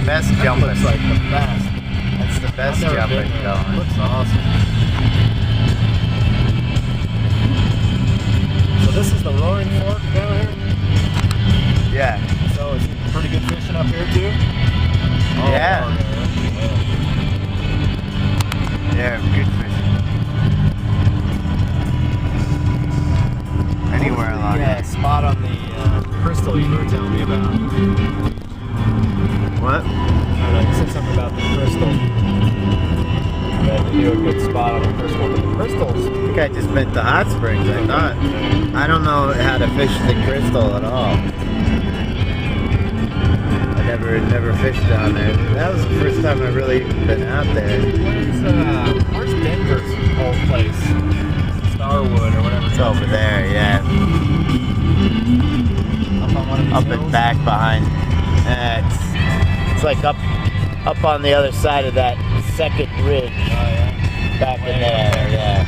best That jumping. looks like the best. That's the best I've never jumping been there. It going. looks awesome. So this is the Roaring Fork down here? Yeah. So it's pretty good fishing up here too? Oh, Yeah. yeah. Yeah, good fishing. Anywhere along Yeah, spot on the crystal you were telling me about. What? I don't know, you said something about the crystal. That you do a good spot on the crystal. But the crystals, I think I just meant the hot springs, I thought. I don't know how to fish the crystal at all. I never fished down there. That was the first time I've really been out there. where's Denver's old place? Starwood or whatever. It's over there, yeah. Up on one of these Up hills? and back behind. It's like up on the other side of that second ridge. Oh, yeah. Back in Way there, up there. yeah.